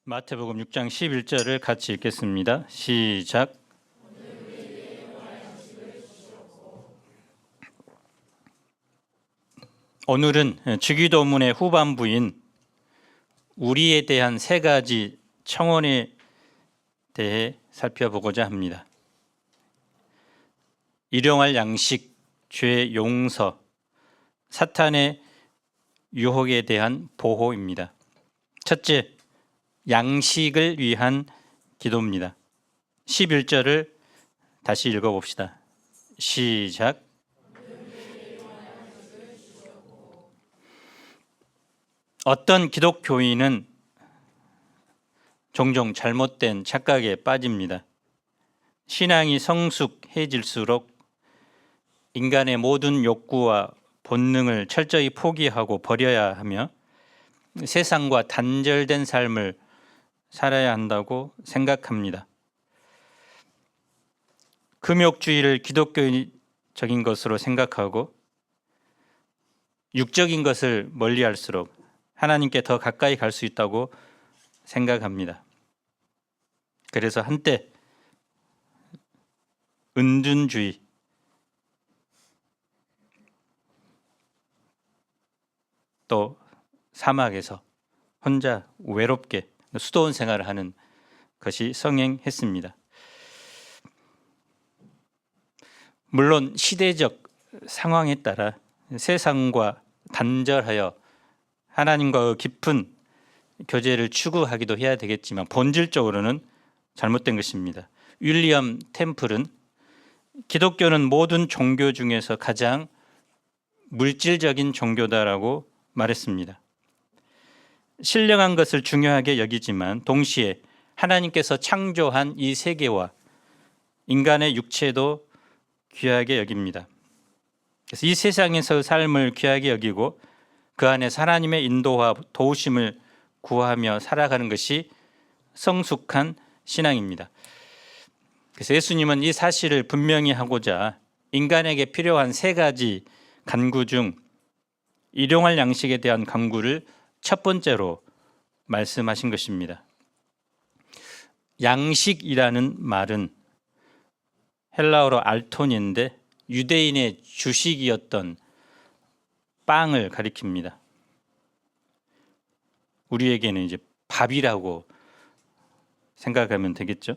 마태복음 6장 11절을 같이 읽겠습니다. 시작. 오늘은 주기도문의 후반부인 우리에 대한 세 가지 청원에 대해 살펴보고자 합니다. 일용할 양식, 죄 용서, 사탄의 유혹에 대한 보호입니다. 첫째, 양식을 위한 기도입니다. 11절을 다시 읽어봅시다. 시작. 어떤 기독교인은 종종 잘못된 착각에 빠집니다. 신앙이 성숙해질수록 인간의 모든 욕구와 본능을 철저히 포기하고 버려야 하며 세상과 단절된 삶을 살아야 한다고 생각합니다. 금욕주의를 기독교적인 것으로 생각하고 육적인 것을 멀리할수록 하나님께 더 가까이 갈 수 있다고 생각합니다. 그래서 한때 은둔주의, 또 사막에서 혼자 외롭게 수도원 생활을 하는 것이 성행했습니다. 물론 시대적 상황에 따라 세상과 단절하여 하나님과 깊은 교제를 추구하기도 해야 되겠지만 본질적으로는 잘못된 것입니다. 윌리엄 템플은 기독교는 모든 종교 중에서 가장 물질적인 종교다라고 말했습니다. 신령한 것을 중요하게 여기지만 동시에 하나님께서 창조한 이 세계와 인간의 육체도 귀하게 여깁니다. 그래서 이 세상에서 삶을 귀하게 여기고 그 안에 하나님의 인도와 도우심을 구하며 살아가는 것이 성숙한 신앙입니다. 그래서 예수님은 이 사실을 분명히 하고자 인간에게 필요한 세 가지 간구 중 일용할 양식에 대한 간구를 첫 번째로 말씀하신 것입니다. 양식이라는 말은 헬라어로 알톤인데 유대인의 주식이었던 빵을 가리킵니다. 우리에게는 이제 밥이라고 생각하면 되겠죠.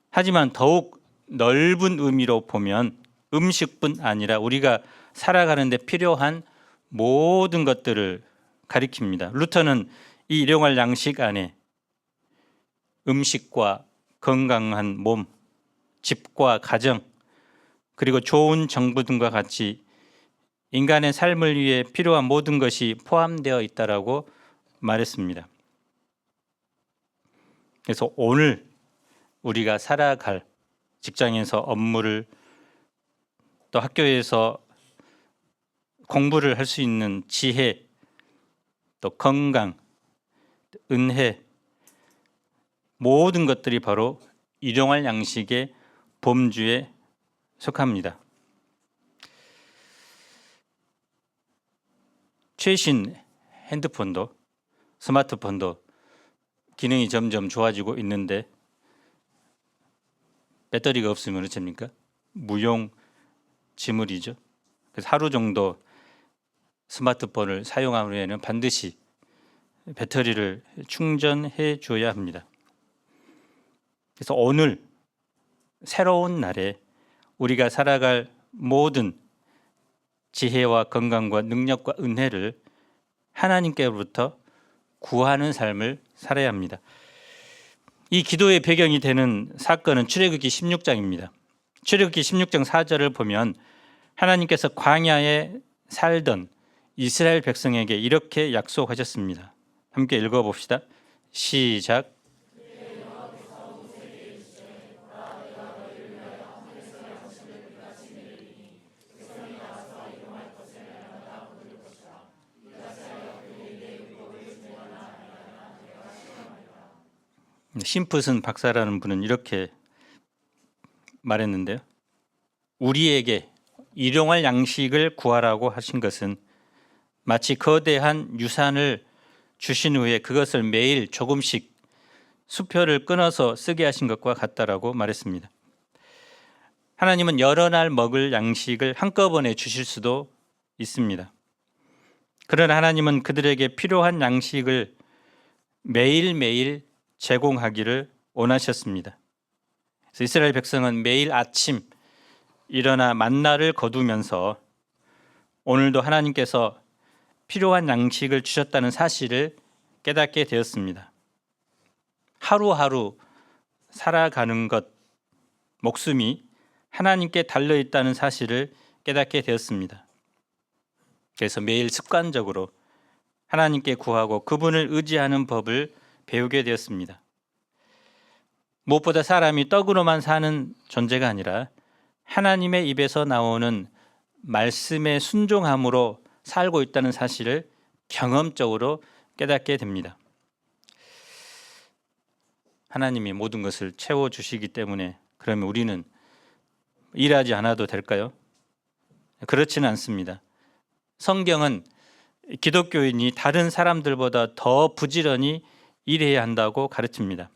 하지만 더욱 넓은 의미로 보면 음식뿐 아니라 우리가 살아가는 데 필요한 모든 것들을 가리킵니다. 루터는 이 일용할 양식 안에 음식과 건강한 몸, 집과 가정, 그리고 좋은 정부 등과 같이 인간의 삶을 위해 필요한 모든 것이 포함되어 있다라고 말했습니다. 그래서 오늘 우리가 살아갈 직장에서 업무를, 또 학교에서 공부를 할 수 있는 지혜, 또 건강, 은혜, 모든 것들이 바로 일용할 양식의 범주에 속합니다. 최신 핸드폰도 스마트폰도 기능이 점점 좋아지고 있는데 배터리가 없으면 어떻습니까? 무용 지물이죠. 그래서 하루 정도 스마트폰을 사용한 후에는 반드시 배터리를 충전해 줘야 합니다. 그래서 오늘 새로운 날에 우리가 살아갈 모든 지혜와 건강과 능력과 은혜를 하나님께로부터 구하는 삶을 살아야 합니다. 이 기도의 배경이 되는 사건은 출애굽기 16장입니다. 출애굽기 16장 4절을 보면 하나님께서 광야에 살던 이스라엘 백성에게 이렇게 약속하셨습니다. 함께 읽어봅시다. 시작. 심프슨 박사라는 분은 이렇게 말했는데요. 우리에게 일용할 양식을 구하라고 하신 것은 마치 거대한 유산을 주신 후에 그것을 매일 조금씩 수표를 끊어서 쓰게 하신 것과 같다라고 말했습니다. 하나님은 여러 날 먹을 양식을 한꺼번에 주실 수도 있습니다. 그러나 하나님은 그들에게 필요한 양식을 매일매일 제공하기를 원하셨습니다. 그래서 이스라엘 백성은 매일 아침 일어나 만나를 거두면서 오늘도 하나님께서 필요한 양식을 주셨다는 사실을 깨닫게 되었습니다. 하루하루 살아가는 것, 목숨이 하나님께 달려있다는 사실을 깨닫게 되었습니다. 그래서 매일 습관적으로 하나님께 구하고 그분을 의지하는 법을 배우게 되었습니다. 무엇보다 사람이 떡으로만 사는 존재가 아니라 하나님의 입에서 나오는 말씀에 순종함으로 살고 있다는 사실을 경험적으로 깨닫게 됩니다. 하나님이 모든 것을 채워주시기 때문에 그러면 우리는 일하지 않아도 될까요? 그렇지는 않습니다. 성경은 기독교인이 다른 사람들보다 더 부지런히 일해야 한다고 가르칩니다.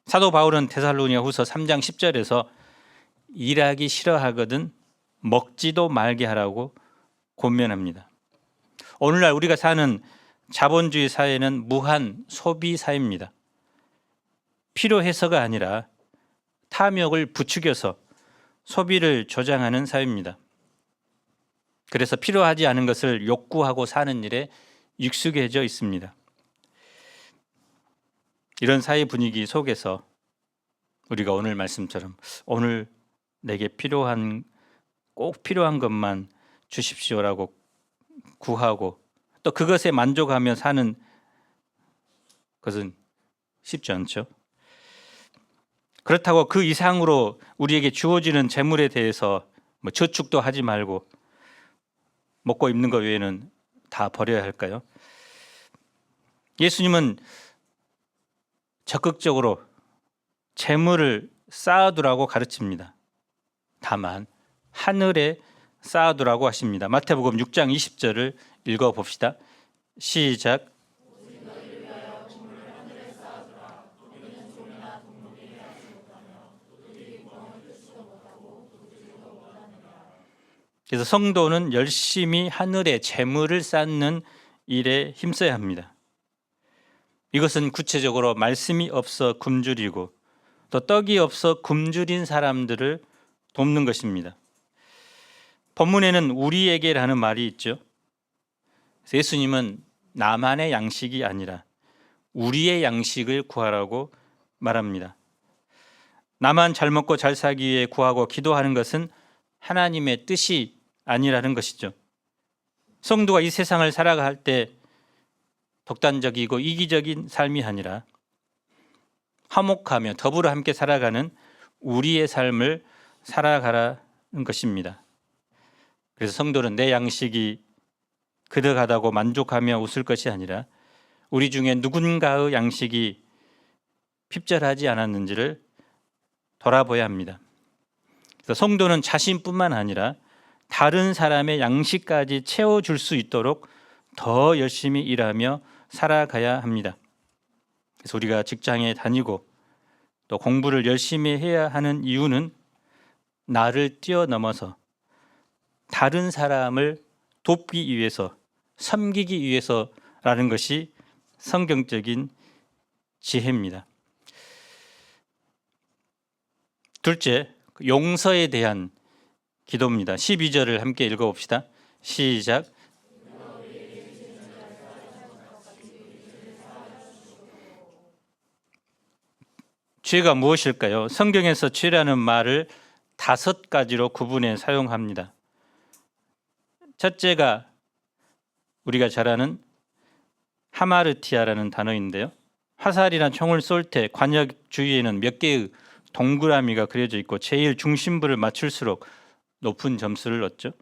사도 바울은 데살로니가후서 3장 10절에서 일하기 싫어하거든 먹지도 말게 하라고 권면합니다. 오늘날 우리가 사는 자본주의 사회는 무한 소비 사회입니다. 필요해서가 아니라 탐욕을 부추겨서 소비를 조장하는 사회입니다. 그래서 필요하지 않은 것을 욕구하고 사는 일에 익숙해져 있습니다. 이런 사회 분위기 속에서 우리가 오늘 말씀처럼 오늘 내게 꼭 필요한 것만 주십시오라고 구하고 또 그것에 만족하며 사는 것은 쉽지 않죠. 그렇다고 그 이상으로 우리에게 주어지는 재물에 대해서 저축도 하지 말고 먹고 입는 것 외에는 다 버려야 할까요? 예수님은 적극적으로 재물을 쌓아두라고 가르칩니다. 다만 하늘에 쌓아두라고 하십니다. 마태복음 6장 20절을 읽어봅시다. 시작. 그래서 성도는 열심히 하늘에 재물을 쌓는 일에 힘써야 합니다. 이것은 구체적으로 말씀이 없어 굶주리고 또 떡이 없어 굶주린 사람들을 돕는 것입니다. 본문에는 우리에게라는 말이 있죠. 예수님은 나만의 양식이 아니라 우리의 양식을 구하라고 말합니다. 나만 잘 먹고 잘 살기 위해 구하고 기도하는 것은 하나님의 뜻이 아니라는 것이죠. 성도가 이 세상을 살아갈 때 독단적이고 이기적인 삶이 아니라 화목하며 더불어 함께 살아가는 우리의 삶을 살아가라는 것입니다. 그래서 성도는 내 양식이 그득하다고 만족하며 웃을 것이 아니라 우리 중에 누군가의 양식이 핍절하지 않았는지를 돌아봐야 합니다. 그래서 성도는 자신뿐만 아니라 다른 사람의 양식까지 채워줄 수 있도록 더 열심히 일하며 살아가야 합니다. 그래서 우리가 직장에 다니고 또 공부를 열심히 해야 하는 이유는 나를 뛰어넘어서 다른 사람을 돕기 위해서, 섬기기 위해서라는 것이 성경적인 지혜입니다. 둘째, 용서에 대한 기도입니다. 12절을 함께 읽어봅시다. 시작. 죄가 무엇일까요? 성경에서 죄라는 말을 5가지로 구분해 사용합니다. 첫째가 우리가 잘 아는 하마르티아라는 단어인데요. 화살이나 총을 쏠 때 관역 주위에는 몇 개의 동그라미가 그려져 있고 제일 중심부를 맞출수록 높은 점수를 얻죠.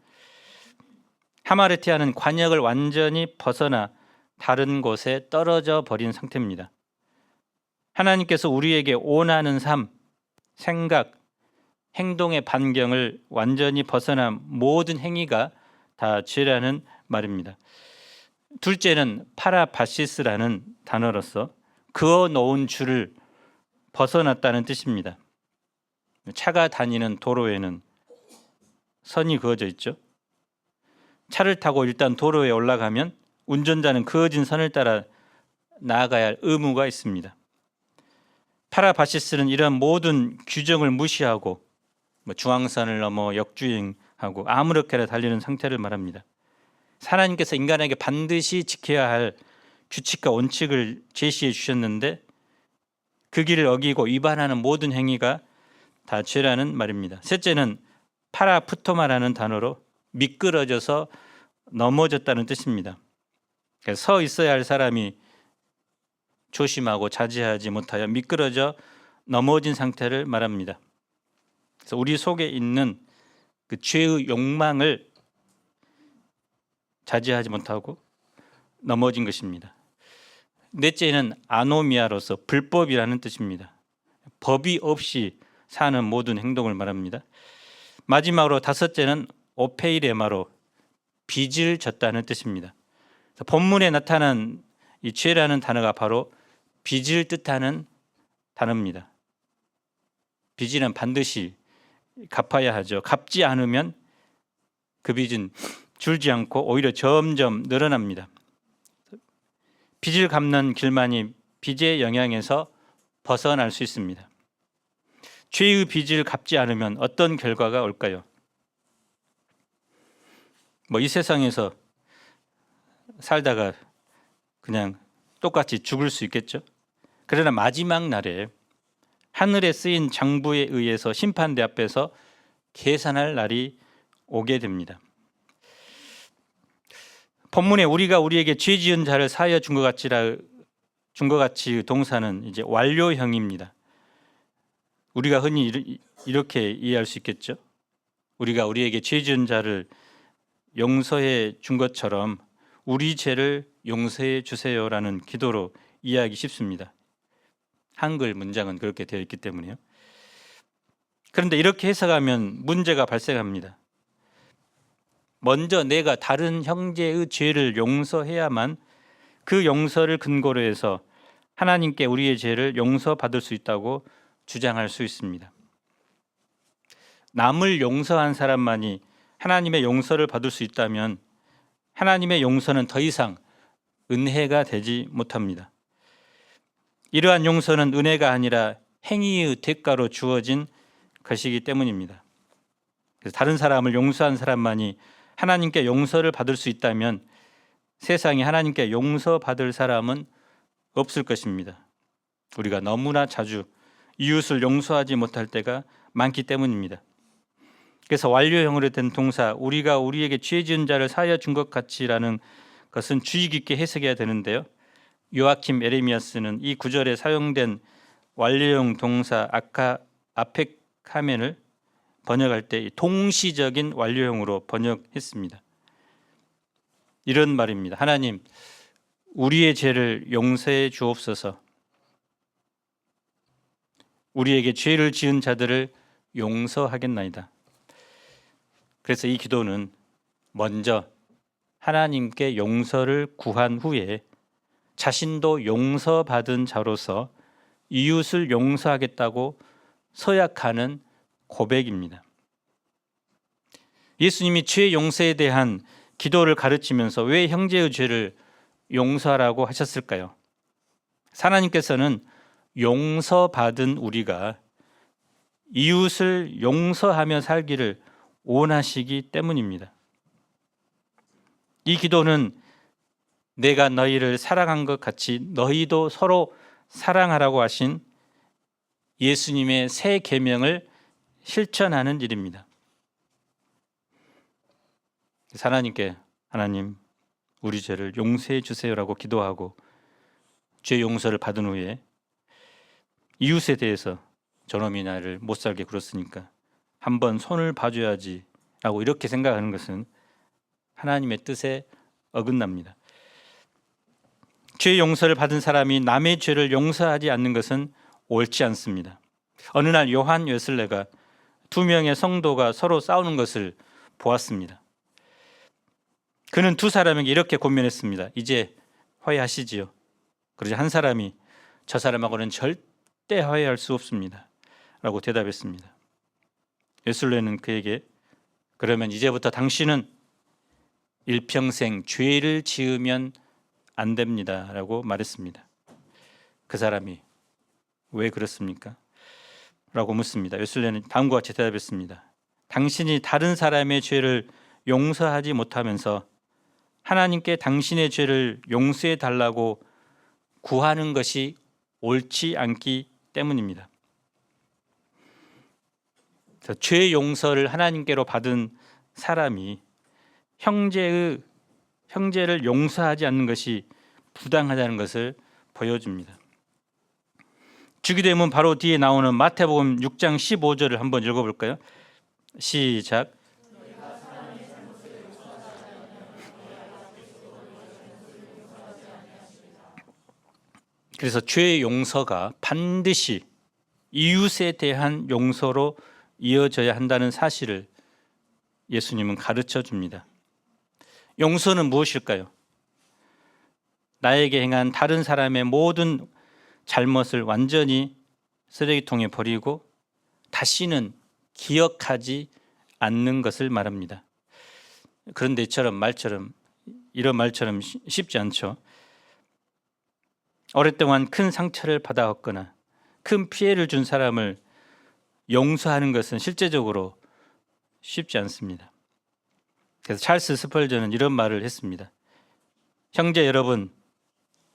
하마르티아는 관역을 완전히 벗어나 다른 곳에 떨어져 버린 상태입니다. 하나님께서 우리에게 원하는 삶, 생각, 행동의 반경을 완전히 벗어난 모든 행위가 다 죄라는 말입니다. 둘째는 파라바시스라는 단어로서 그어 놓은 줄을 벗어났다는 뜻입니다. 차가 다니는 도로에는 선이 그어져 있죠. 차를 타고 일단 도로에 올라가면 운전자는 그어진 선을 따라 나아가야 할 의무가 있습니다. 파라바시스는 이런 모든 규정을 무시하고 중앙선을 넘어 역주행하고 아무렇게나 달리는 상태를 말합니다. 하나님께서 인간에게 반드시 지켜야 할 규칙과 원칙을 제시해 주셨는데 그 길을 어기고 위반하는 모든 행위가 다 죄라는 말입니다. 셋째는 파라푸토마라는 단어로 미끄러져서 넘어졌다는 뜻입니다. 서 있어야 할 사람이 조심하고 자제하지 못하여 미끄러져 넘어진 상태를 말합니다. 그래서 우리 속에 있는 그 죄의 욕망을 자제하지 못하고 넘어진 것입니다. 넷째는 아노미아로서 불법이라는 뜻입니다. 법이 없이 사는 모든 행동을 말합니다. 마지막으로 다섯째는 오페이레마로 빚을 졌다는 뜻입니다. 본문에 나타난 이 죄라는 단어가 바로 빚을 뜻하는 단어입니다. 빚은 반드시 갚아야 하죠. 갚지 않으면 그 빚은 줄지 않고 오히려 점점 늘어납니다. 빚을 갚는 길만이 빚의 영향에서 벗어날 수 있습니다. 죄의 빚을 갚지 않으면 어떤 결과가 올까요? 이 세상에서 살다가 그냥 똑같이 죽을 수 있겠죠. 그러나 마지막 날에 하늘에 쓰인 장부에 의해서 심판대 앞에서 계산할 날이 오게 됩니다. 본문에 우리가 우리에게 죄 지은 자를 사하여 준 것 같이 동사는 이제 완료형입니다. 우리가 흔히 이렇게 이해할 수 있겠죠. 우리가 우리에게 죄 지은 자를 용서해 준 것처럼 우리 죄를 용서해 주세요라는 기도로 이해하기 쉽습니다. 한글 문장은 그렇게 되어 있기 때문에요. 그런데 이렇게 해석하면 문제가 발생합니다. 먼저 내가 다른 형제의 죄를 용서해야만 그 용서를 근거로 해서 하나님께 우리의 죄를 용서받을 수 있다고 주장할 수 있습니다. 남을 용서한 사람만이 하나님의 용서를 받을 수 있다면 하나님의 용서는 더 이상 은혜가 되지 못합니다. 이러한 용서는 은혜가 아니라 행위의 대가로 주어진 것이기 때문입니다. 그래서 다른 사람을 용서한 사람만이 하나님께 용서를 받을 수 있다면 세상에 하나님께 용서받을 사람은 없을 것입니다. 우리가 너무나 자주 이웃을 용서하지 못할 때가 많기 때문입니다. 그래서 완료형으로 된 동사 우리가 우리에게 죄 지은 자를 사하여 준 것 같이라는 것은 주의 깊게 해석해야 되는데요. 요아킴 에레미야스는 이 구절에 사용된 완료형 동사 아펙하멘을 번역할 때 동시적인 완료형으로 번역했습니다. 이런 말입니다. 하나님, 우리의 죄를 용서해 주옵소서. 우리에게 죄를 지은 자들을 용서하겠나이다. 그래서 이 기도는 먼저 하나님께 용서를 구한 후에 자신도 용서받은 자로서 이웃을 용서하겠다고 서약하는 고백입니다. 예수님이 죄 용서에 대한 기도를 가르치면서 왜 형제의 죄를 용서하라고 하셨을까요? 하나님께서는 용서받은 우리가 이웃을 용서하며 살기를 원하시기 때문입니다. 이 기도는 내가 너희를 사랑한 것 같이 너희도 서로 사랑하라고 하신 예수님의 새 계명을 실천하는 일입니다. 하나님께 하나님 우리 죄를 용서해 주세요라고 기도하고 죄 용서를 받은 후에 이웃에 대해서 저놈이 나를 못 살게 굴었으니까 한번 손을 봐줘야지 라고 이렇게 생각하는 것은 하나님의 뜻에 어긋납니다. 죄 용서를 받은 사람이 남의 죄를 용서하지 않는 것은 옳지 않습니다. 어느 날 요한 웨슬레가 두 명의 성도가 서로 싸우는 것을 보았습니다. 그는 두 사람에게 이렇게 권면했습니다. 이제 화해하시지요. 그러자 한 사람이 저 사람하고는 절대 화해할 수 없습니다 라고 대답했습니다. 웨슬레는 그에게 그러면 이제부터 당신은 일평생 죄를 지으면 안 됩니다 라고 말했습니다. 그 사람이 왜 그렇습니까? 라고 묻습니다. 웨슬레는 다음과 같이 대답했습니다. 당신이 다른 사람의 죄를 용서하지 못하면서 하나님께 당신의 죄를 용서해 달라고 구하는 것이 옳지 않기 때문입니다. 죄 용서를 하나님께로 받은 사람이 형제를 용서하지 않는 것이 부당하다는 것을 보여줍니다. 주기도문은 바로 뒤에 나오는 마태복음 6장 15절을 한번 읽어볼까요? 시작. 그래서 죄 용서가 반드시 이웃에 대한 용서로 이어져야 한다는 사실을 예수님은 가르쳐 줍니다. 용서는 무엇일까요? 나에게 행한 다른 사람의 모든 잘못을 완전히 쓰레기통에 버리고 다시는 기억하지 않는 것을 말합니다. 그런데 이런 말처럼 쉽지 않죠. 오랫동안 큰 상처를 받아왔거나 큰 피해를 준 사람을 용서하는 것은 실제적으로 쉽지 않습니다. 그래서 찰스 스펄전은 이런 말을 했습니다. 형제 여러분,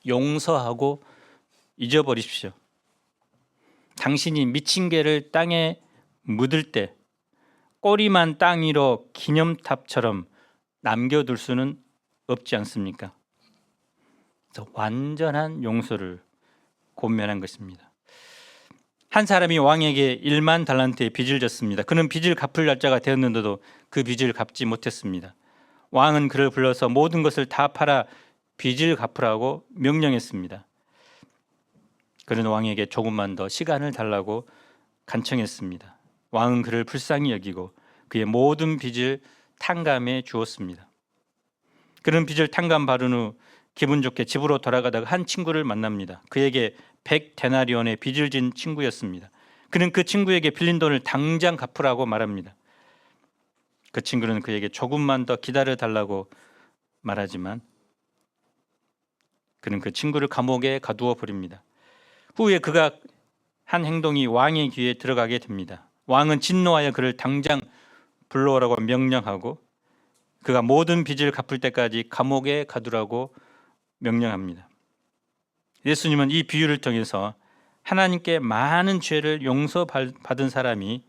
용서하고 잊어버리십시오. 당신이 미친 개를 땅에 묻을 때 꼬리만 땅 위로 기념탑처럼 남겨둘 수는 없지 않습니까? 그래서 완전한 용서를 권면한 것입니다. 한 사람이 왕에게 1만 달란트의 빚을 졌습니다. 그는 빚을 갚을 날짜가 되었는데도 그 빚을 갚지 못했습니다. 왕은 그를 불러서 모든 것을 다 팔아 빚을 갚으라고 명령했습니다. 그는 왕에게 조금만 더 시간을 달라고 간청했습니다. 왕은 그를 불쌍히 여기고 그의 모든 빚을 탕감해 주었습니다. 그는 빚을 탕감받은 후 기분 좋게 집으로 돌아가다가 한 친구를 만납니다. 그에게 100데나리온의 빚을 진 친구였습니다. 그는 그 친구에게 빌린 돈을 당장 갚으라고 말합니다. 그 친구는 그에게 조금만 더 기다려 달라고 말하지만 그는 그 친구를 감옥에 가두어 버립니다. 후에 그가 한 행동이 왕의 귀에 들어가게 됩니다. 왕은 진노하여 그를 당장 불러오라고 명령하고 그가 모든 빚을 갚을 때까지 감옥에 가두라고 명령합니다. 예수님은 이 비유를 통해서 하나님께 많은 죄를 용서받은 사람이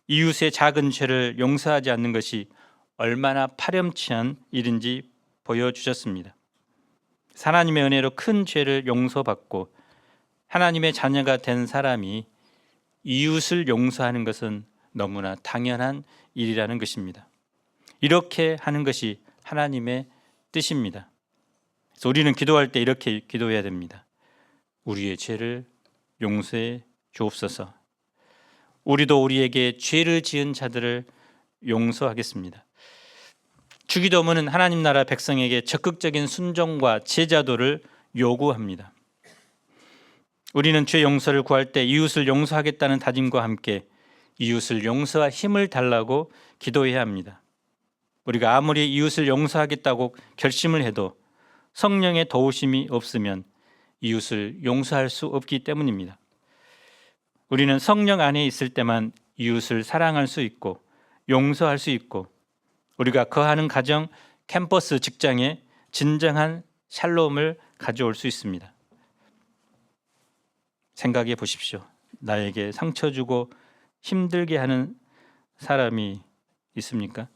이웃의 작은 죄를 용서하지 않는 것이 얼마나 파렴치한 일인지 보여주셨습니다. 하나님의 은혜로 큰 죄를 용서받고 하나님의 자녀가 된 사람이 이웃을 용서하는 것은 너무나 당연한 일이라는 것입니다. 이렇게 하는 것이 하나님의 뜻입니다. 그래서 우리는 기도할 때 이렇게 기도해야 됩니다. 우리의 죄를 용서해 주옵소서. 우리도 우리에게 죄를 지은 자들을 용서하겠습니다. 주기도문은 하나님 나라 백성에게 적극적인 순종과 제자도를 요구합니다. 우리는 죄 용서를 구할 때 이웃을 용서하겠다는 다짐과 함께 이웃을 용서할 힘을 달라고 기도해야 합니다. 우리가 아무리 이웃을 용서하겠다고 결심을 해도 성령의 도우심이 없으면 이웃을 용서할 수 없기 때문입니다. 우리는 성령 안에 있을 때만 이웃을 사랑할 수 있고 용서할 수 있고 우리가 거하는 가정, 캠퍼스, 직장에 진정한 샬롬을 가져올 수 있습니다. 생각해 보십시오. 나에게 상처 주고 힘들게 하는 사람이 있습니까?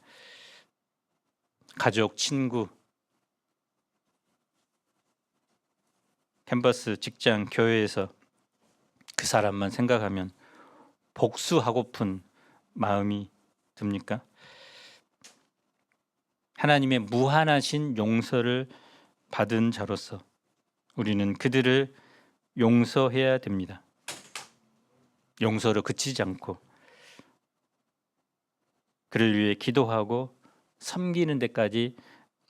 가족, 친구, 캠퍼스, 직장, 교회에서 그 사람만 생각하면 복수하고픈 마음이 듭니까? 하나님의 무한하신 용서를 받은 자로서 우리는 그들을 용서해야 됩니다. 용서로 그치지 않고 그를 위해 기도하고 섬기는 데까지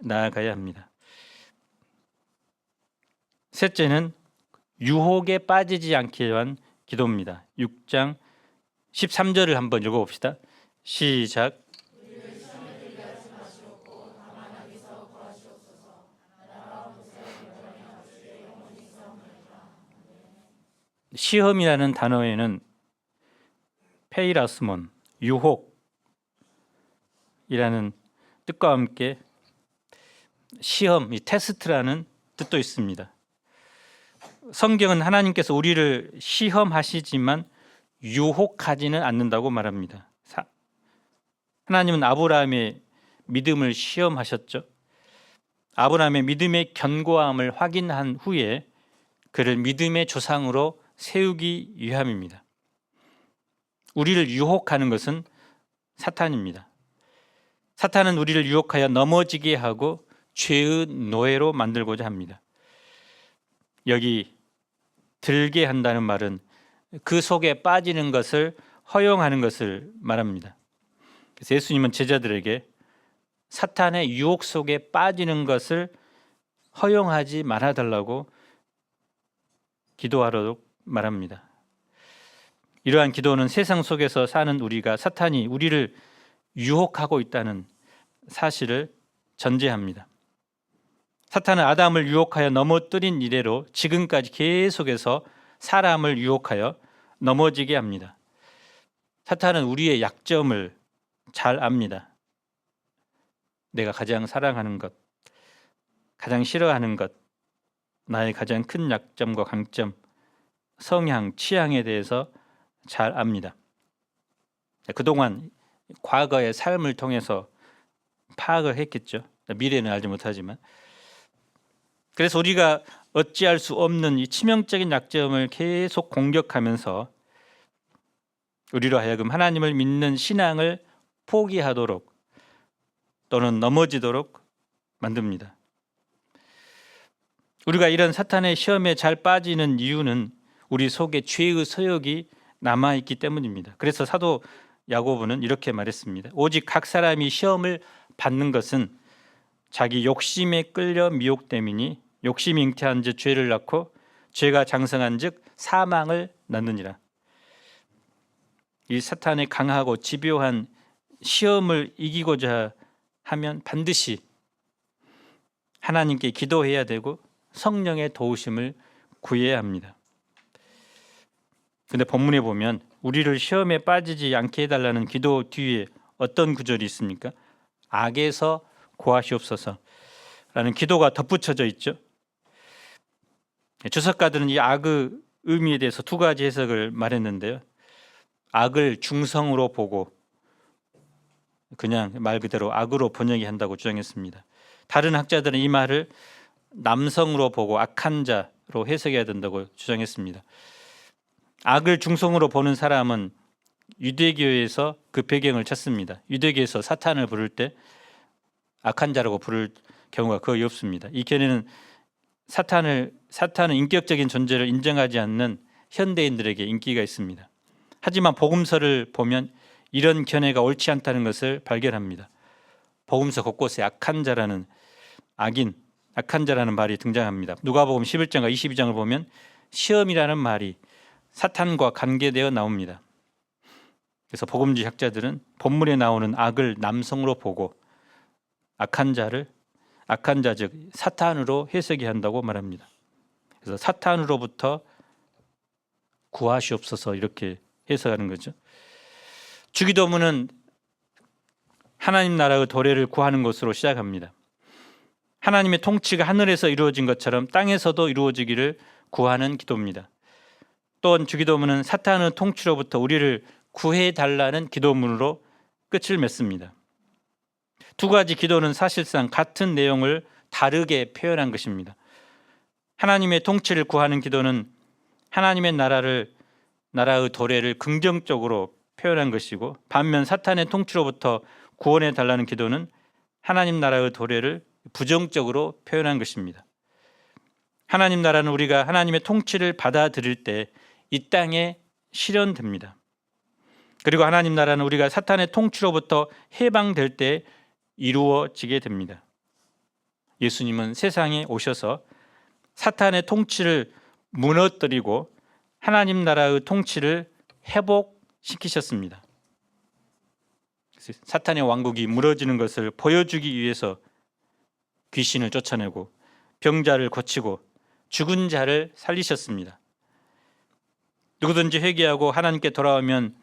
나아가야 합니다. 셋째는 유혹에 빠지지 않기 위한 기도입니다. 6장 13절을 한번 읽어봅시다. 시작. 시험이라는 단어에는 페이라스몬, 유혹이라는 뜻과 함께 시험, 이 테스트라는 뜻도 있습니다. 성경은 하나님께서 우리를 시험하시지만 유혹하지는 않는다고 말합니다. 하나님은 아브라함의 믿음을 시험하셨죠. 아브라함의 믿음의 견고함을 확인한 후에 그를 믿음의 조상으로 세우기 위함입니다. 우리를 유혹하는 것은 사탄입니다. 사탄은 우리를 유혹하여 넘어지게 하고 죄의 노예로 만들고자 합니다. 여기 들게 한다는 말은 그 속에 빠지는 것을 허용하는 것을 말합니다. 그래서 예수님은 제자들에게 사탄의 유혹 속에 빠지는 것을 허용하지 말아달라고 기도하도록 말합니다. 이러한 기도는 세상 속에서 사는 우리가 사탄이 우리를 유혹하고 있다는 사실을 전제합니다. 사탄은 아담을 유혹하여 넘어뜨린 이래로 지금까지 계속해서 사람을 유혹하여 넘어지게 합니다. 사탄은 우리의 약점을 잘 압니다. 내가 가장 사랑하는 것, 가장 싫어하는 것, 나의 가장 큰 약점과 강점, 성향, 취향에 대해서 잘 압니다. 그동안 과거의 삶을 통해서 파악을 했겠죠. 미래는 알지 못하지만. 그래서 우리가 어찌할 수 없는 이 치명적인 약점을 계속 공격하면서 우리로 하여금 하나님을 믿는 신앙을 포기하도록 또는 넘어지도록 만듭니다. 우리가 이런 사탄의 시험에 잘 빠지는 이유는 우리 속에 죄의 서역이 남아있기 때문입니다. 그래서 사도 야고보는 이렇게 말했습니다. 오직 각 사람이 시험을 받는 것은 자기 욕심에 끌려 미혹됨이니 욕심이 잉태한 즉 죄를 낳고 죄가 장성한 즉 사망을 낳느니라. 이 사탄의 강하고 집요한 시험을 이기고자 하면 반드시 하나님께 기도해야 되고 성령의 도우심을 구해야 합니다. 그런데 본문에 보면 우리를 시험에 빠지지 않게 해달라는 기도 뒤에 어떤 구절이 있습니까? 악에서 구하시옵소서라는 기도가 덧붙여져 있죠. 주석가들은 이 악의 의미에 대해서 두 가지 해석을 말했는데요. 악을 중성으로 보고 그냥 말 그대로 악으로 번역이 한다고 주장했습니다. 다른 학자들은 이 말을 남성으로 보고 악한 자로 해석해야 된다고 주장했습니다. 악을 중성으로 보는 사람은 유대교에서 그 배경을 찾습니다. 유대교에서 사탄을 부를 때 악한 자라고 부를 경우가 거의 없습니다. 이 견해는 사탄은 인격적인 존재를 인정하지 않는 현대인들에게 인기가 있습니다. 하지만 복음서를 보면 이런 견해가 옳지 않다는 것을 발견합니다. 복음서 곳곳에 악한 자라는 말이 등장합니다. 누가복음 11장과 22장을 보면 시험이라는 말이 사탄과 관계되어 나옵니다. 그래서 복음주의 학자들은 본문에 나오는 악을 남성으로 보고 악한 자 즉 사탄으로 해석해야 한다고 말합니다. 그래서 사탄으로부터 구하시옵소서 이렇게 해석하는 거죠. 주기도문은 하나님 나라의 도래를 구하는 것으로 시작합니다. 하나님의 통치가 하늘에서 이루어진 것처럼 땅에서도 이루어지기를 구하는 기도입니다. 또한 주기도문은 사탄의 통치로부터 우리를 구해달라는 기도문으로 끝을 맺습니다. 두 가지 기도는 사실상 같은 내용을 다르게 표현한 것입니다. 하나님의 통치를 구하는 기도는 하나님의 나라의 도래를 긍정적으로 표현한 것이고, 반면 사탄의 통치로부터 구원해 달라는 기도는 하나님 나라의 도래를 부정적으로 표현한 것입니다. 하나님 나라는 우리가 하나님의 통치를 받아들일 때 이 땅에 실현됩니다. 그리고 하나님 나라는 우리가 사탄의 통치로부터 해방될 때 이루어지게 됩니다. 예수님은 세상에 오셔서 사탄의 통치를 무너뜨리고 하나님 나라의 통치를 회복시키셨습니다. 사탄의 왕국이 무너지는 것을 보여주기 위해서 귀신을 쫓아내고 병자를 고치고 죽은 자를 살리셨습니다. 누구든지 회개하고 하나님께 돌아오면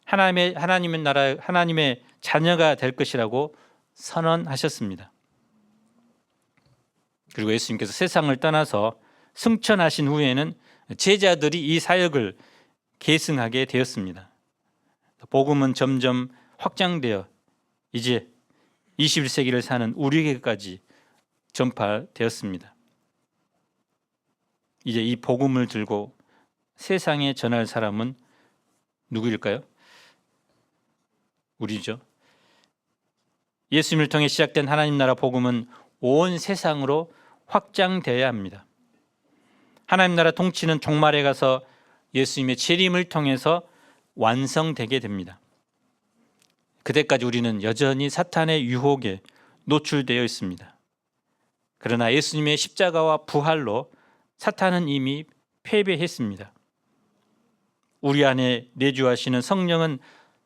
하나님의 나라, 하나님의 자녀가 될 것이라고 선언하셨습니다. 그리고 예수님께서 세상을 떠나서 승천하신 후에는 제자들이 이 사역을 계승하게 되었습니다. 복음은 점점 확장되어 이제 21세기를 사는 우리에게까지 전파되었습니다. 이제 이 복음을 들고 세상에 전할 사람은 누구일까요? 우리죠. 예수님을 통해 시작된 하나님 나라 복음은 온 세상으로 확장되어야 합니다. 하나님 나라 통치는 종말에 가서 예수님의 재림을 통해서 완성되게 됩니다. 그때까지 우리는 여전히 사탄의 유혹에 노출되어 있습니다. 그러나 예수님의 십자가와 부활로 사탄은 이미 패배했습니다. 우리 안에 내주하시는 성령은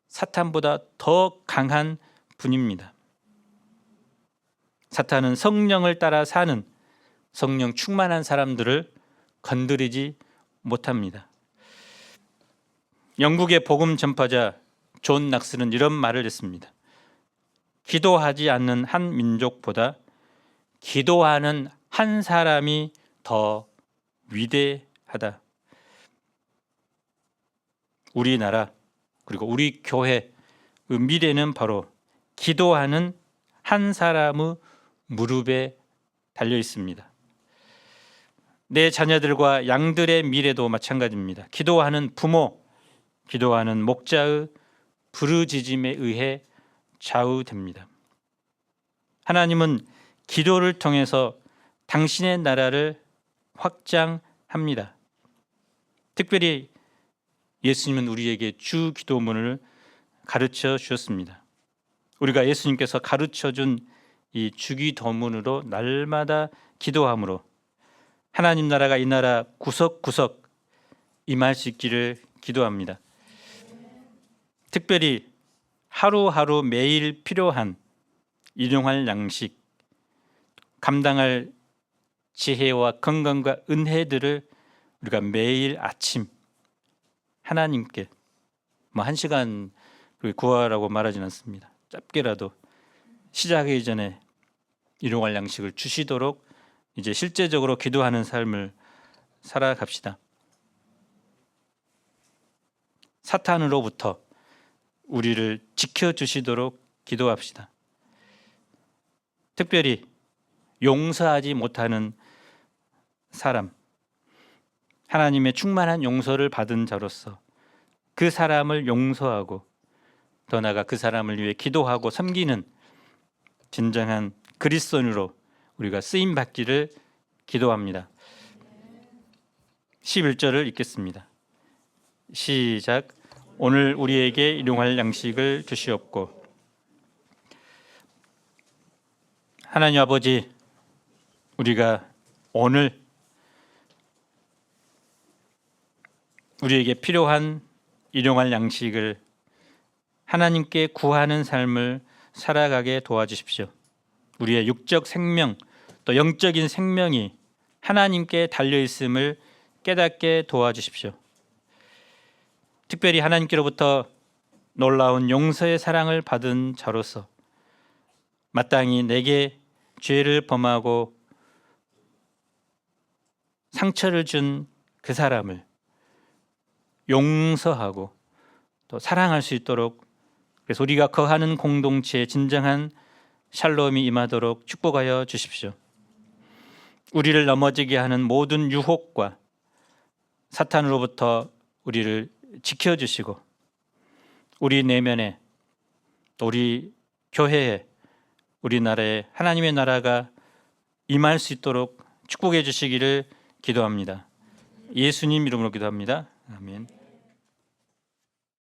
사탄보다 더 강한 분입니다. 사탄은 성령을 따라 사는 성령 충만한 사람들을 건드리지 못합니다. 영국의 복음 전파자 존 낙스는 이런 말을 했습니다. 기도하지 않는 한 민족보다 기도하는 한 사람이 더 위대하다. 우리나라 그리고 우리 교회의 미래는 바로 기도하는 한 사람의 무릎에 달려 있습니다. 내 자녀들과 양들의 미래도 마찬가지입니다. 기도하는 부모, 기도하는 목자의 부르짖음에 의해 좌우됩니다. 하나님은 기도를 통해서 당신의 나라를 확장합니다. 특별히 예수님은 우리에게 주 기도문을 가르쳐 주셨습니다. 우리가 예수님께서 가르쳐 준 이 주기도문으로 날마다 기도함으로 하나님 나라가 이 나라 구석구석 임할 수 있기를 기도합니다. 특별히 하루하루 매일 필요한 일용할 양식, 감당할 지혜와 건강과 은혜들을 우리가 매일 아침 하나님께 1시간 구하라고 말하지는 않습니다. 짧게라도 시작하기 전에 일용할 양식을 주시도록 이제 실제적으로 기도하는 삶을 살아갑시다. 사탄으로부터 우리를 지켜주시도록 기도합시다. 특별히 용서하지 못하는 사람, 하나님의 충만한 용서를 받은 자로서 그 사람을 용서하고 더 나아가 그 사람을 위해 기도하고 섬기는 진정한 그리스도인으로 우리가 쓰임 받기를 기도합니다. 11절을 읽겠습니다. 시작. 오늘 우리에게 일용할 양식을 주시옵고. 하나님 아버지, 우리가 오늘 우리에게 필요한 일용할 양식을 하나님께 구하는 삶을 살아가게 도와주십시오. 우리의 육적 생명 또 영적인 생명이 하나님께 달려있음을 깨닫게 도와주십시오. 특별히 하나님께로부터 놀라운 용서의 사랑을 받은 자로서 마땅히 내게 죄를 범하고 상처를 준 그 사람을 용서하고 또 사랑할 수 있도록, 그래서 우리가 거하는 공동체에 진정한 샬롬이 임하도록 축복하여 주십시오. 우리를 넘어지게 하는 모든 유혹과 사탄으로부터 우리를 지켜주시고 우리 내면에 또 우리 교회에 우리나라에 하나님의 나라가 임할 수 있도록 축복해 주시기를 기도합니다. 예수님 이름으로 기도합니다. 아멘.